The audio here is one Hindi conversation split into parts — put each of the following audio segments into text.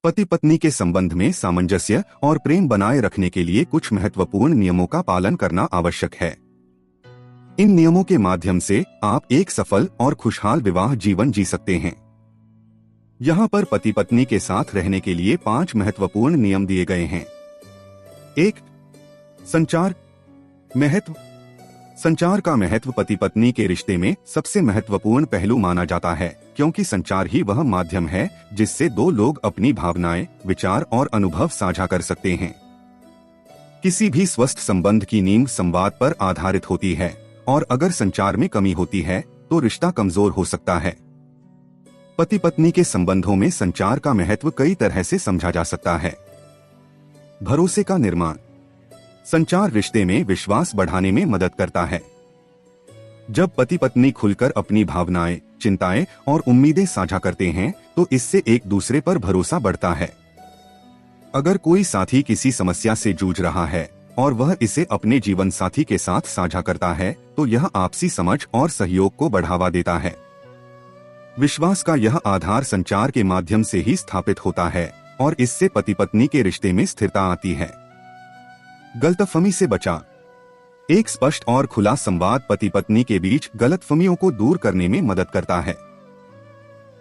पति पत्नी के संबंध में सामंजस्य और प्रेम बनाए रखने के लिए कुछ महत्वपूर्ण नियमों का पालन करना आवश्यक है। इन नियमों के माध्यम से आप एक सफल और खुशहाल विवाह जीवन जी सकते हैं। यहाँ पर पति पत्नी के साथ रहने के लिए 5 महत्वपूर्ण नियम दिए गए हैं। 1. संचार महत्व। संचार का महत्व पति पत्नी के रिश्ते में सबसे महत्वपूर्ण पहलू माना जाता है, क्योंकि संचार ही वह माध्यम है जिससे दो लोग अपनी भावनाएं, विचार और अनुभव साझा कर सकते हैं। किसी भी स्वस्थ संबंध की नींव संवाद पर आधारित होती है, और अगर संचार में कमी होती है तो रिश्ता कमजोर हो सकता है। पति पत्नी के संबंधों में संचार का महत्व कई तरह से समझा जा सकता है। भरोसे का निर्माण। संचार रिश्ते में विश्वास बढ़ाने में मदद करता है। जब पति पत्नी खुलकर अपनी भावनाएं, चिंताएं और उम्मीदें साझा करते हैं तो इससे एक दूसरे पर भरोसा बढ़ता है। अगर कोई साथी किसी समस्या से जूझ रहा है और वह इसे अपने जीवन साथी के साथ साझा करता है तो यह आपसी समझ और सहयोग को बढ़ावा देता है। विश्वास का यह आधार संचार के माध्यम से ही स्थापित होता है और इससे पति पत्नी के रिश्ते में स्थिरता आती है। गलतफहमी से बचाव। एक स्पष्ट और खुला संवाद पति पत्नी के बीच गलतफहमियों को दूर करने में मदद करता है।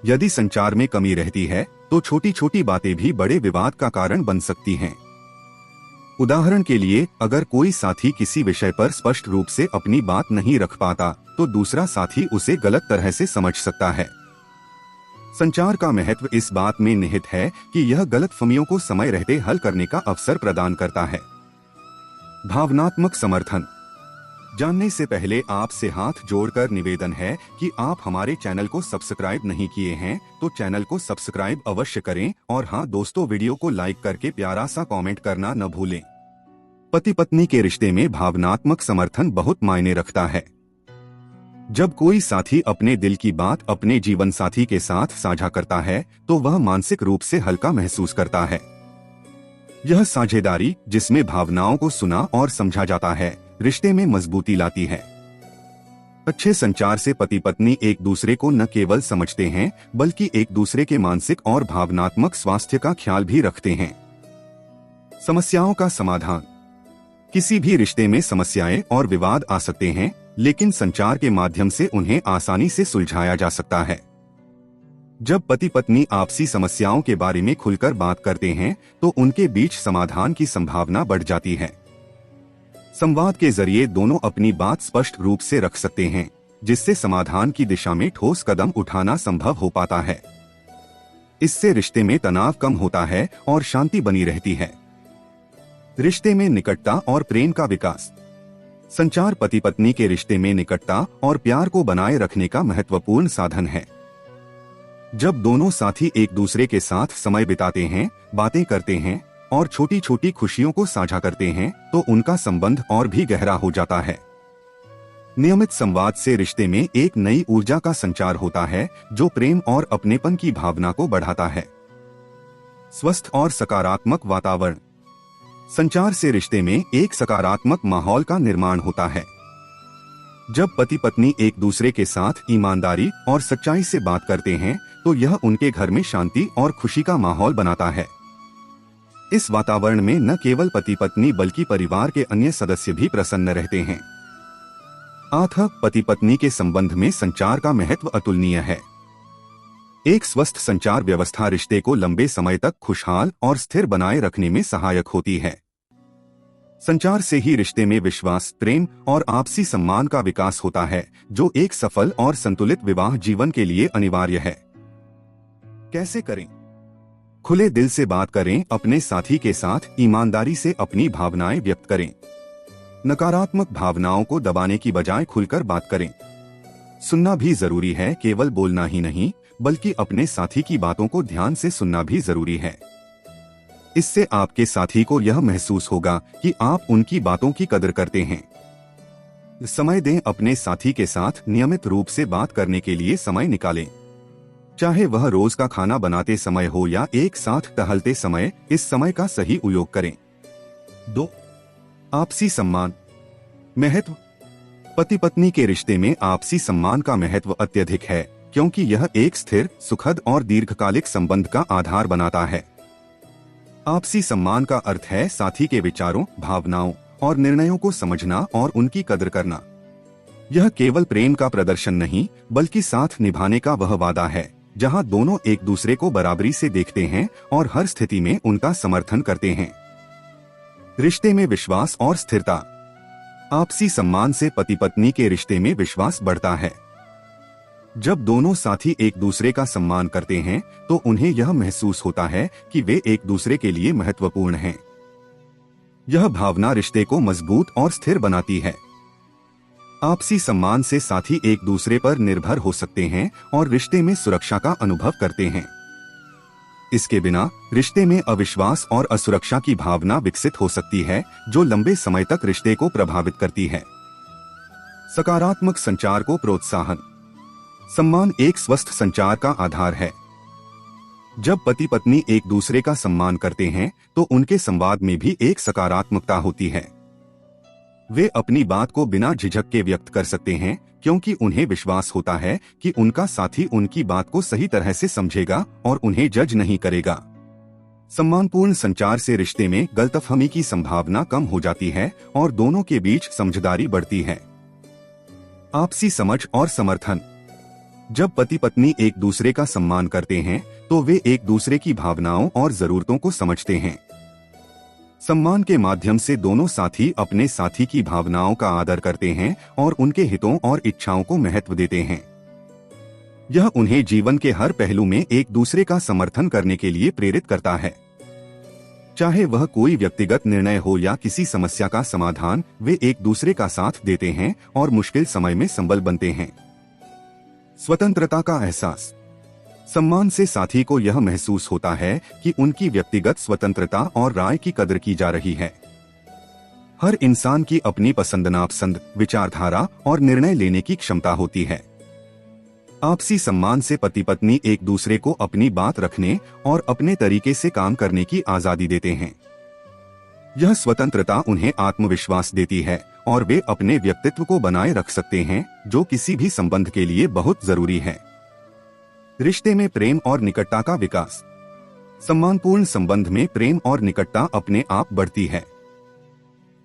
यदि संचार में कमी रहती है तो छोटी छोटी बातें भी बड़े विवाद का कारण बन सकती हैं। उदाहरण के लिए, अगर कोई साथी किसी विषय पर स्पष्ट रूप से अपनी बात नहीं रख पाता तो दूसरा साथी उसे गलत तरह से समझ सकता है। संचार का महत्व इस बात में निहित है कि यह गलतफहमियों को समय रहते हल करने का अवसर प्रदान करता है। भावनात्मक समर्थन। जानने से पहले आपसे हाथ जोड़कर निवेदन है कि आप हमारे चैनल को सब्सक्राइब नहीं किए हैं तो चैनल को सब्सक्राइब अवश्य करें, और हाँ दोस्तों, वीडियो को लाइक करके प्यारा सा कमेंट करना न भूलें। पति पत्नी के रिश्ते में भावनात्मक समर्थन बहुत मायने रखता है। जब कोई साथी अपने दिल की बात अपने जीवन साथी के साथ साझा करता है तो वह मानसिक रूप से हल्का महसूस करता है। यह साझेदारी, जिसमें भावनाओं को सुना और समझा जाता है, रिश्ते में मजबूती लाती है। अच्छे संचार से पति पत्नी एक दूसरे को न केवल समझते हैं बल्कि एक दूसरे के मानसिक और भावनात्मक स्वास्थ्य का ख्याल भी रखते हैं। समस्याओं का समाधान। किसी भी रिश्ते में समस्याएं और विवाद आ सकते हैं, लेकिन संचार के माध्यम से उन्हें आसानी से सुलझाया जा सकता है। जब पति पत्नी आपसी समस्याओं के बारे में खुलकर बात करते हैं तो उनके बीच समाधान की संभावना बढ़ जाती है। संवाद के जरिए दोनों अपनी बात स्पष्ट रूप से रख सकते हैं, जिससे समाधान की दिशा में ठोस कदम उठाना संभव हो पाता है। इससे रिश्ते में तनाव कम होता है और शांति बनी रहती है। रिश्ते में निकटता और प्रेम का विकास। संचार पति पत्नी के रिश्ते में निकटता और प्यार को बनाए रखने का महत्वपूर्ण साधन है। जब दोनों साथी एक दूसरे के साथ समय बिताते हैं, बातें करते हैं और छोटी छोटी खुशियों को साझा करते हैं तो उनका संबंध और भी गहरा हो जाता है। नियमित संवाद से रिश्ते में एक नई ऊर्जा का संचार होता है जो प्रेम और अपनेपन की भावना को बढ़ाता है। स्वस्थ और सकारात्मक वातावरण। संचार से रिश्ते में एक सकारात्मक माहौल का निर्माण होता है। जब पति पत्नी एक दूसरे के साथ ईमानदारी और सच्चाई से बात करते हैं तो यह उनके घर में शांति और खुशी का माहौल बनाता है। इस वातावरण में न केवल पति पत्नी बल्कि परिवार के अन्य सदस्य भी प्रसन्न रहते हैं। पति पत्नी के संबंध में संचार का महत्व अतुलनीय है। एक स्वस्थ संचार व्यवस्था रिश्ते को लंबे समय तक खुशहाल और स्थिर बनाए रखने में सहायक होती है। संचार से ही रिश्ते में विश्वास, प्रेम और आपसी सम्मान का विकास होता है, जो एक सफल और संतुलित विवाह जीवन के लिए अनिवार्य है। कैसे करें? खुले दिल से बात करें, अपने साथी के साथ ईमानदारी से अपनी भावनाएं व्यक्त करें। नकारात्मक भावनाओं को दबाने की बजाय खुलकर बात करें। सुनना भी जरूरी है, केवल बोलना ही नहीं बल्कि अपने साथी की बातों को ध्यान से सुनना भी जरूरी है। इससे आपके साथी को यह महसूस होगा कि आप उनकी बातों की कदर करते हैं। समय दें, अपने साथी के साथ नियमित रूप से बात करने के लिए समय निकालें। चाहे वह रोज का खाना बनाते समय हो या एक साथ टहलते समय, इस समय का सही उपयोग करें। 2. आपसी सम्मान महत्व। पति पत्नी के रिश्ते में आपसी सम्मान का महत्व अत्यधिक है, क्योंकि यह एक स्थिर, सुखद और दीर्घकालिक संबंध का आधार बनाता है। आपसी सम्मान का अर्थ है साथी के विचारों, भावनाओं और निर्णयों को समझना और उनकी कदर करना। यह केवल प्रेम का प्रदर्शन नहीं, बल्कि साथ निभाने का वह वादा है जहां दोनों एक दूसरे को बराबरी से देखते हैं और हर स्थिति में उनका समर्थन करते हैं। रिश्ते में विश्वास और स्थिरता। आपसी सम्मान से पति पत्नी के रिश्ते में विश्वास बढ़ता है। जब दोनों साथी एक दूसरे का सम्मान करते हैं तो उन्हें यह महसूस होता है कि वे एक दूसरे के लिए महत्वपूर्ण हैं। यह भावना रिश्ते को मजबूत और स्थिर बनाती है। आपसी सम्मान से साथी एक दूसरे पर निर्भर हो सकते हैं और रिश्ते में सुरक्षा का अनुभव करते हैं। इसके बिना रिश्ते में अविश्वास और असुरक्षा की भावना विकसित हो सकती है, जो लंबे समय तक रिश्ते को प्रभावित करती है। सकारात्मक संचार को प्रोत्साहन। सम्मान एक स्वस्थ संचार का आधार है। जब पति पत्नी एक दूसरे का सम्मान करते हैं तो उनके संवाद में भी एक सकारात्मकता होती है। वे अपनी बात को बिना झिझक के व्यक्त कर सकते हैं, क्योंकि उन्हें विश्वास होता है कि उनका साथी उनकी बात को सही तरह से समझेगा और उन्हें जज नहीं करेगा। सम्मानपूर्ण संचार से रिश्ते में गलतफहमी की संभावना कम हो जाती है और दोनों के बीच समझदारी बढ़ती है। आपसी समझ और समर्थन। जब पति पत्नी एक दूसरे का सम्मान करते हैं तो वे एक दूसरे की भावनाओं और जरूरतों को समझते हैं। सम्मान के माध्यम से दोनों साथी अपने साथी की भावनाओं का आदर करते हैं और उनके हितों और इच्छाओं को महत्व देते हैं। यह उन्हें जीवन के हर पहलू में एक दूसरे का समर्थन करने के लिए प्रेरित करता है। चाहे वह कोई व्यक्तिगत निर्णय हो या किसी समस्या का समाधान, वे एक दूसरे का साथ देते हैं और मुश्किल समय में संबल बनते हैं। स्वतंत्रता का एहसास। सम्मान से साथी को यह महसूस होता है कि उनकी व्यक्तिगत स्वतंत्रता और राय की कदर की जा रही है। हर इंसान की अपनी पसंद नापसंद, विचारधारा और निर्णय लेने की क्षमता होती है। आपसी सम्मान से पति पत्नी एक दूसरे को अपनी बात रखने और अपने तरीके से काम करने की आजादी देते हैं। यह स्वतंत्रता उन्हें आत्मविश्वास देती है और वे अपने व्यक्तित्व को बनाए रख सकते हैं, जो किसी भी संबंध के लिए बहुत जरूरी है। रिश्ते में प्रेम और निकटता का विकास। सम्मानपूर्ण संबंध में प्रेम और निकटता अपने आप बढ़ती है।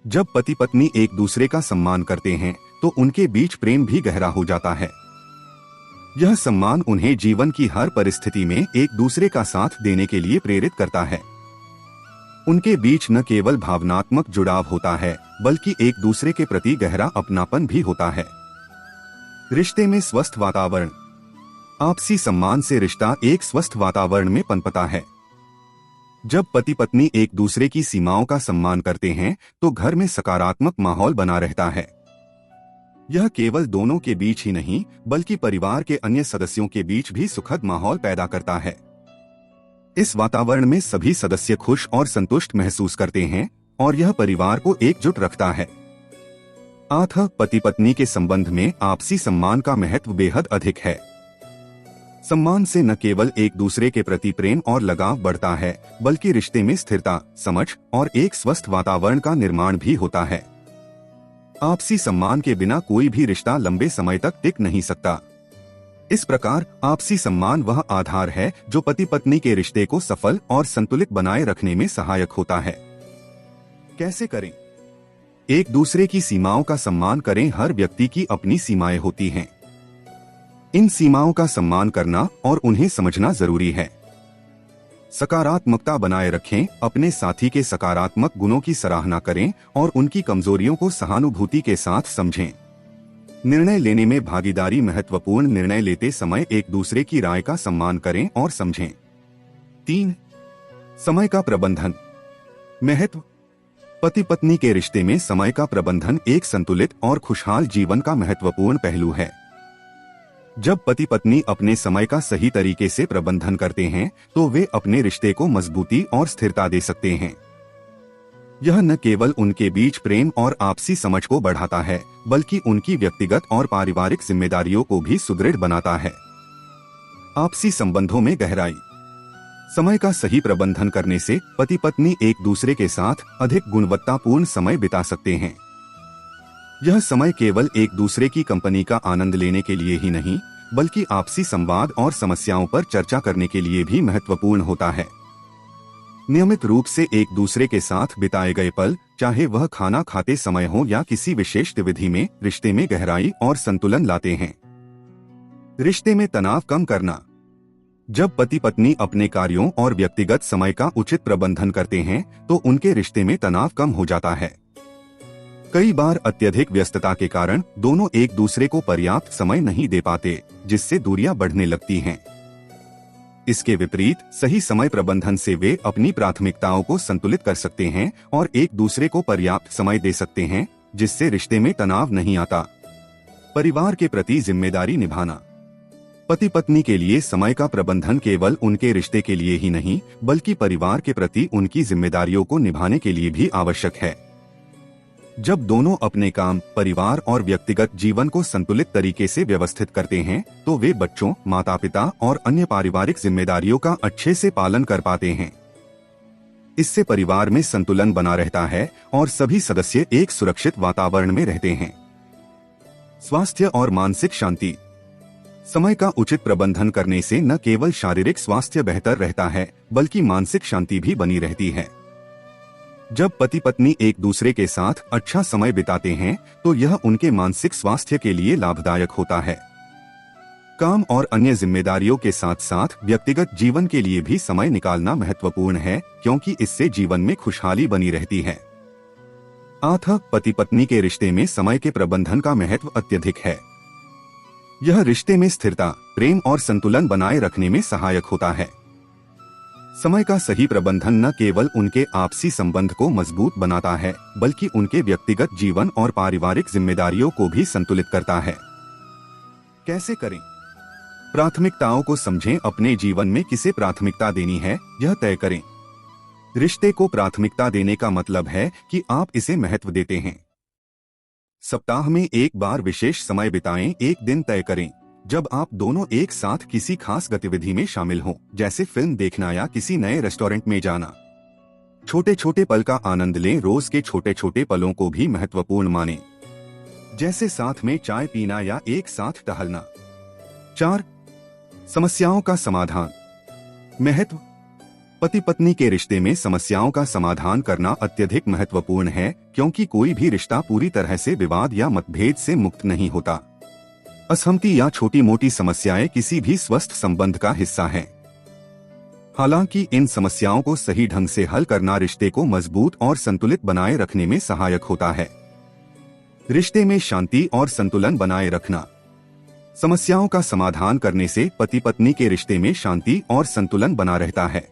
जब पति पत्नी एक दूसरे का सम्मान करते हैं तो उनके बीच प्रेम भी गहरा हो जाता है। यह सम्मान उन्हें जीवन की हर परिस्थिति में एक दूसरे का साथ देने के लिए प्रेरित करता है। उनके बीच न केवल भावनात्मक जुड़ाव होता है, बल्कि एक दूसरे के प्रति गहरा अपनापन भी होता है। रिश्ते में स्वस्थ वातावरण। आपसी सम्मान से रिश्ता एक स्वस्थ वातावरण में पनपता है। जब पति पत्नी एक दूसरे की सीमाओं का सम्मान करते हैं तो घर में सकारात्मक माहौल बना रहता है। यह केवल दोनों के बीच ही नहीं, बल्कि परिवार के अन्य सदस्यों के बीच भी सुखद माहौल पैदा करता है। इस वातावरण में सभी सदस्य खुश और संतुष्ट महसूस करते हैं और यह परिवार को एकजुट रखता है। अतः पति पत्नी के संबंध में आपसी सम्मान का महत्व बेहद अधिक है। सम्मान से न केवल एक दूसरे के प्रति प्रेम और लगाव बढ़ता है, बल्कि रिश्ते में स्थिरता, समझ और एक स्वस्थ वातावरण का निर्माण भी होता है। आपसी सम्मान के बिना कोई भी रिश्ता लंबे समय तक टिक नहीं सकता। इस प्रकार आपसी सम्मान वह आधार है जो पति पत्नी के रिश्ते को सफल और संतुलित बनाए रखने में सहायक होता है। कैसे करें? एक दूसरे की सीमाओं का सम्मान करें। हर व्यक्ति की अपनी सीमाएं होती हैं। इन सीमाओं का सम्मान करना और उन्हें समझना जरूरी है। सकारात्मकता बनाए रखें। अपने साथी के सकारात्मक गुणों की सराहना करें और उनकी कमजोरियों को सहानुभूति के साथ समझें। निर्णय लेने में भागीदारी। महत्वपूर्ण निर्णय लेते समय एक दूसरे की राय का सम्मान करें और समझें। 3. समय का प्रबंधन। महत्व। पति पत्नी के रिश्ते में समय का प्रबंधन एक संतुलित और खुशहाल जीवन का महत्वपूर्ण पहलू है। जब पति पत्नी अपने समय का सही तरीके से प्रबंधन करते हैं तो वे अपने रिश्ते को मजबूती और स्थिरता दे सकते हैं। यह न केवल उनके बीच प्रेम और आपसी समझ को बढ़ाता है, बल्कि उनकी व्यक्तिगत और पारिवारिक जिम्मेदारियों को भी सुदृढ़ बनाता है। आपसी संबंधों में गहराई। समय का सही प्रबंधन करने से पति पत्नी एक दूसरे के साथ अधिक गुणवत्तापूर्ण समय बिता सकते हैं। यह समय केवल एक दूसरे की कंपनी का आनंद लेने के लिए ही नहीं, बल्कि आपसी संवाद और समस्याओं पर चर्चा करने के लिए भी महत्वपूर्ण होता है। नियमित रूप से एक दूसरे के साथ बिताए गए पल, चाहे वह खाना खाते समय हो या किसी विशेष गतिविधि में, रिश्ते में गहराई और संतुलन लाते हैं। रिश्ते में तनाव कम करना। जब पति पत्नी अपने कार्यों और व्यक्तिगत समय का उचित प्रबंधन करते हैं तो उनके रिश्ते में तनाव कम हो जाता है। कई बार अत्यधिक व्यस्तता के कारण दोनों एक दूसरे को पर्याप्त समय नहीं दे पाते, जिससे दूरियां बढ़ने लगती हैं। इसके विपरीत सही समय प्रबंधन से वे अपनी प्राथमिकताओं को संतुलित कर सकते हैं और एक दूसरे को पर्याप्त समय दे सकते हैं, जिससे रिश्ते में तनाव नहीं आता। परिवार के प्रति जिम्मेदारी निभाना। पति पत्नी के लिए समय का प्रबंधन केवल उनके रिश्ते के लिए ही नहीं, बल्कि परिवार के प्रति उनकी जिम्मेदारियों को निभाने के लिए भी आवश्यक है। जब दोनों अपने काम, परिवार और व्यक्तिगत जीवन को संतुलित तरीके से व्यवस्थित करते हैं तो वे बच्चों, माता पिता और अन्य पारिवारिक जिम्मेदारियों का अच्छे से पालन कर पाते हैं। इससे परिवार में संतुलन बना रहता है और सभी सदस्य एक सुरक्षित वातावरण में रहते हैं। स्वास्थ्य और मानसिक शांति। समय का उचित प्रबंधन करने से न केवल शारीरिक स्वास्थ्य बेहतर रहता है, बल्कि मानसिक शांति भी बनी रहती है। जब पति पत्नी एक दूसरे के साथ अच्छा समय बिताते हैं तो यह उनके मानसिक स्वास्थ्य के लिए लाभदायक होता है। काम और अन्य जिम्मेदारियों के साथ साथ व्यक्तिगत जीवन के लिए भी समय निकालना महत्वपूर्ण है, क्योंकि इससे जीवन में खुशहाली बनी रहती है। पति पत्नी के रिश्ते में समय के प्रबंधन का महत्व अत्यधिक है। यह रिश्ते में स्थिरता, प्रेम और संतुलन बनाए रखने में सहायक होता है। समय का सही प्रबंधन न केवल उनके आपसी संबंध को मजबूत बनाता है, बल्कि उनके व्यक्तिगत जीवन और पारिवारिक जिम्मेदारियों को भी संतुलित करता है। कैसे करें? प्राथमिकताओं को समझें। अपने जीवन में किसे प्राथमिकता देनी है, यह तय करें। रिश्ते को प्राथमिकता देने का मतलब है कि आप इसे महत्व देते हैं। सप्ताह में एक बार विशेष समय बिताएं। एक दिन तय करें जब आप दोनों एक साथ किसी खास गतिविधि में शामिल हों, जैसे फिल्म देखना या किसी नए रेस्टोरेंट में जाना। छोटे छोटे पल का आनंद लें। रोज के छोटे छोटे पलों को भी महत्वपूर्ण मानें, जैसे साथ में चाय पीना या एक साथ टहलना। 4. समस्याओं का समाधान। महत्व। पति पत्नी के रिश्ते में समस्याओं का समाधान करना अत्यधिक महत्वपूर्ण है, क्योंकि कोई भी रिश्ता पूरी तरह से विवाद या मतभेद से मुक्त नहीं होता। असहमति या छोटी मोटी समस्याएं किसी भी स्वस्थ संबंध का हिस्सा हैं। हालांकि इन समस्याओं को सही ढंग से हल करना रिश्ते को मजबूत और संतुलित बनाए रखने में सहायक होता है। रिश्ते में शांति और संतुलन बनाए रखना। समस्याओं का समाधान करने से पति पत्नी के रिश्ते में शांति और संतुलन बना रहता है।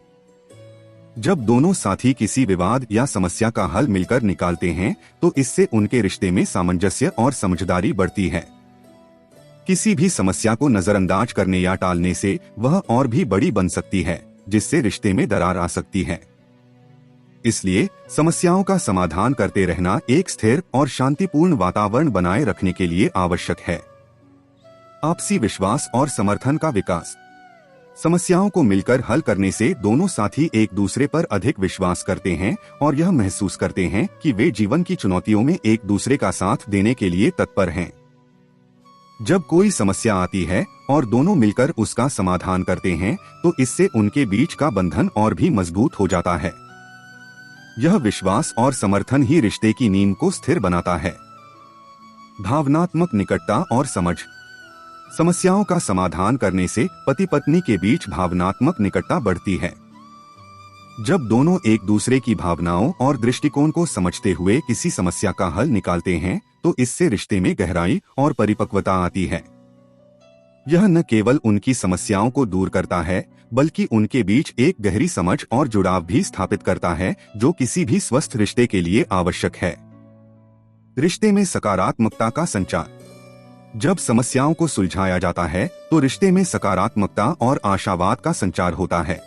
जब दोनों साथी किसी विवाद या समस्या का हल मिलकर निकालते हैं तो इससे उनके रिश्ते में सामंजस्य और समझदारी बढ़ती है। किसी भी समस्या को नजरअंदाज करने या टालने से वह और भी बड़ी बन सकती है, जिससे रिश्ते में दरार आ सकती है। इसलिए समस्याओं का समाधान करते रहना एक स्थिर और शांतिपूर्ण वातावरण बनाए रखने के लिए आवश्यक है। आपसी विश्वास और समर्थन का विकास। समस्याओं को मिलकर हल करने से दोनों साथी एक दूसरे पर अधिक विश्वास करते हैं और यह महसूस करते हैं कि वे जीवन की चुनौतियों में एक दूसरे का साथ देने के लिए तत्पर हैं। जब कोई समस्या आती है और दोनों मिलकर उसका समाधान करते हैं तो इससे उनके बीच का बंधन और भी मजबूत हो जाता है। यह विश्वास और समर्थन ही रिश्ते की नींव को स्थिर बनाता है। भावनात्मक निकटता और समझ। समस्याओं का समाधान करने से पति पत्नी के बीच भावनात्मक निकटता बढ़ती है। जब दोनों एक दूसरे की भावनाओं और दृष्टिकोण को समझते हुए किसी समस्या का हल निकालते हैं तो इससे रिश्ते में गहराई और परिपक्वता आती है। यह न केवल उनकी समस्याओं को दूर करता है, बल्कि उनके बीच एक गहरी समझ और जुड़ाव भी स्थापित करता है, जो किसी भी स्वस्थ रिश्ते के लिए आवश्यक है। रिश्ते में सकारात्मकता का संचार। जब समस्याओं को सुलझाया जाता है तो रिश्ते में सकारात्मकता और आशावाद का संचार होता है।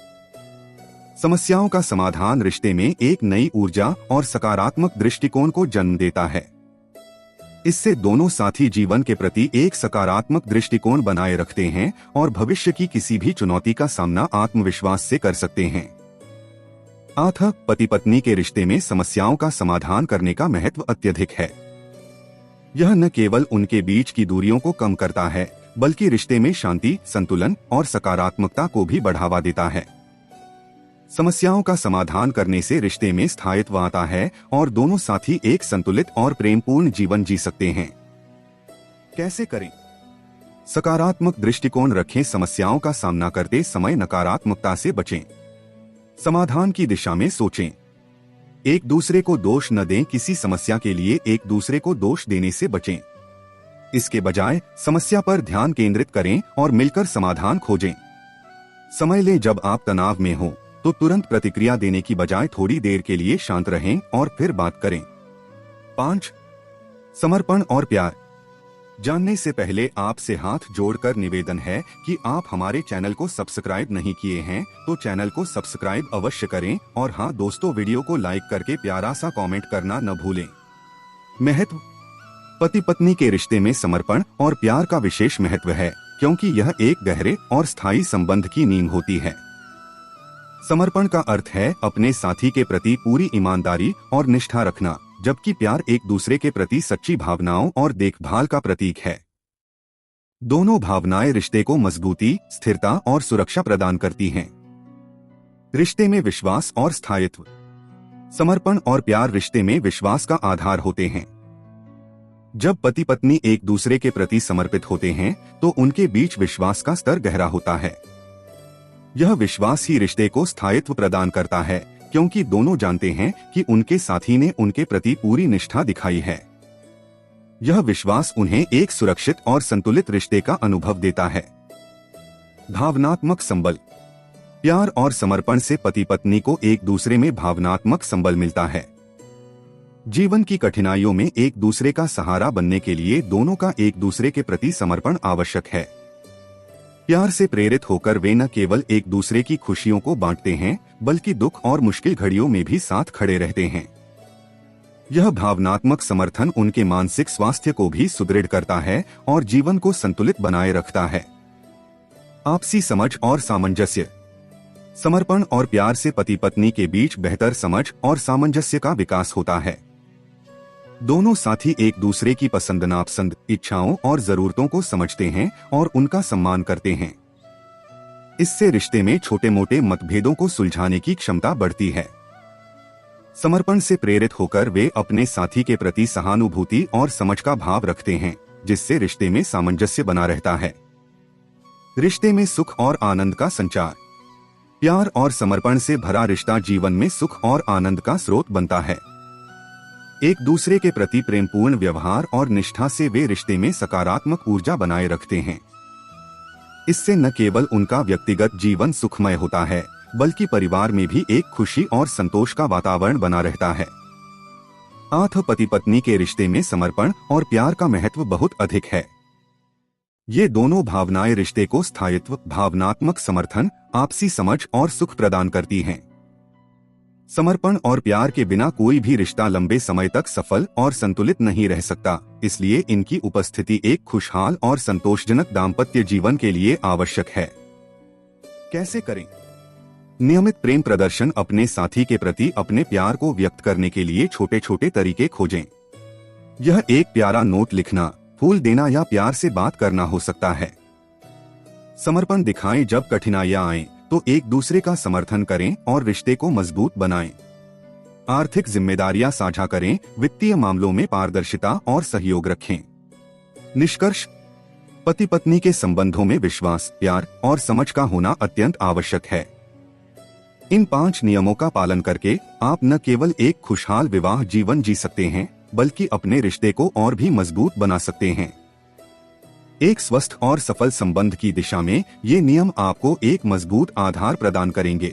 समस्याओं का समाधान रिश्ते में एक नई ऊर्जा और सकारात्मक दृष्टिकोण को जन्म देता है। इससे दोनों साथी जीवन के प्रति एक सकारात्मक दृष्टिकोण बनाए रखते हैं और भविष्य की किसी भी चुनौती का सामना आत्मविश्वास से कर सकते हैं। पति पत्नी के रिश्ते में समस्याओं का समाधान करने का महत्व अत्यधिक है। यह न केवल उनके बीच की दूरियों को कम करता है, बल्कि रिश्ते में शांति, संतुलन और सकारात्मकता को भी बढ़ावा देता है। समस्याओं का समाधान करने से रिश्ते में स्थायित्व आता है और दोनों साथी एक संतुलित और प्रेमपूर्ण जीवन जी सकते हैं। कैसे करें? सकारात्मक दृष्टिकोण रखें। समस्याओं का सामना करते समय नकारात्मकता से बचें। समाधान की दिशा में सोचें। एक दूसरे को दोष न दें। किसी समस्या के लिए एक दूसरे को दोष देने से बचें। इसके बजाय समस्या पर ध्यान केंद्रित करें और मिलकर समाधान खोजें। समय लें। जब आप तनाव में हो तो तुरंत प्रतिक्रिया देने की बजाय थोड़ी देर के लिए शांत रहें और फिर बात करें। 5. समर्पण और प्यार। जानने से पहले आपसे हाथ जोड़कर निवेदन है कि आप हमारे चैनल को सब्सक्राइब नहीं किए हैं तो चैनल को सब्सक्राइब अवश्य करें और हाँ दोस्तों, वीडियो को लाइक करके प्यारा सा कमेंट करना न भूलें। महत्व। पति पत्नी के रिश्ते में समर्पण और प्यार का विशेष महत्व है क्योंकि यह एक गहरे और स्थायी संबंध की नींव होती है। समर्पण का अर्थ है अपने साथी के प्रति पूरी ईमानदारी और निष्ठा रखना, जबकि प्यार एक दूसरे के प्रति सच्ची भावनाओं और देखभाल का प्रतीक है। दोनों भावनाएं रिश्ते को मजबूती, स्थिरता और सुरक्षा प्रदान करती हैं। रिश्ते में विश्वास और स्थायित्व। समर्पण और प्यार रिश्ते में विश्वास का आधार होते हैं। जब पति पत्नी एक दूसरे के प्रति समर्पित होते हैं तो उनके बीच विश्वास का स्तर गहरा होता है। यह विश्वास ही रिश्ते को स्थायित्व प्रदान करता है क्योंकि दोनों जानते हैं कि उनके साथी ने उनके प्रति पूरी निष्ठा दिखाई है। यह विश्वास उन्हें एक सुरक्षित और संतुलित रिश्ते का अनुभव देता है। भावनात्मक संबल। प्यार और समर्पण से पति पत्नी को एक दूसरे में भावनात्मक संबल मिलता है। जीवन की कठिनाइयों में एक दूसरे का सहारा बनने के लिए दोनों का एक दूसरे के प्रति समर्पण आवश्यक है। प्यार से प्रेरित होकर वे न केवल एक दूसरे की खुशियों को बांटते हैं बल्कि दुख और मुश्किल घड़ियों में भी साथ खड़े रहते हैं। यह भावनात्मक समर्थन उनके मानसिक स्वास्थ्य को भी सुदृढ़ करता है और जीवन को संतुलित बनाए रखता है। आपसी समझ और सामंजस्य। समर्पण और प्यार से पति पत्नी के बीच बेहतर समझ और सामंजस्य का विकास होता है। दोनों साथी एक दूसरे की पसंद नापसंद, इच्छाओं और जरूरतों को समझते हैं और उनका सम्मान करते हैं। इससे रिश्ते में छोटे मोटे मतभेदों को सुलझाने की क्षमता बढ़ती है। समर्पण से प्रेरित होकर वे अपने साथी के प्रति सहानुभूति और समझ का भाव रखते हैं, जिससे रिश्ते में सामंजस्य बना रहता है। रिश्ते में सुख और आनंद का संचार। प्यार और समर्पण से भरा रिश्ता जीवन में सुख और आनंद का स्रोत बनता है। एक दूसरे के प्रति प्रेमपूर्ण व्यवहार और निष्ठा से वे रिश्ते में सकारात्मक ऊर्जा बनाए रखते हैं। इससे न केवल उनका व्यक्तिगत जीवन सुखमय होता है बल्कि परिवार में भी एक खुशी और संतोष का वातावरण बना रहता है। पति पत्नी के रिश्ते में समर्पण और प्यार का महत्व बहुत अधिक है। ये दोनों भावनाएं रिश्ते को स्थायित्व, भावनात्मक समर्थन, आपसी समझ और सुख प्रदान करती हैं। समर्पण और प्यार के बिना कोई भी रिश्ता लंबे समय तक सफल और संतुलित नहीं रह सकता, इसलिए इनकी उपस्थिति एक खुशहाल और संतोषजनक दाम्पत्य जीवन के लिए आवश्यक है। कैसे करें? नियमित प्रेम प्रदर्शन। अपने साथी के प्रति अपने प्यार को व्यक्त करने के लिए छोटे छोटे तरीके खोजें। यह एक प्यारा नोट लिखना, फूल देना या प्यार से बात करना हो सकता है। समर्पण दिखाएं। जब कठिनाइयां आएं तो एक दूसरे का समर्थन करें और रिश्ते को मजबूत बनाएं। आर्थिक जिम्मेदारियां साझा करें। वित्तीय मामलों में पारदर्शिता और सहयोग रखें। निष्कर्ष। पति पत्नी के संबंधों में विश्वास, प्यार और समझ का होना अत्यंत आवश्यक है। इन 5 नियमों का पालन करके आप न केवल एक खुशहाल विवाह जीवन जी सकते हैं बल्कि अपने रिश्ते को और भी मजबूत बना सकते हैं। एक स्वस्थ और सफल संबंध की दिशा में ये नियम आपको एक मजबूत आधार प्रदान करेंगे।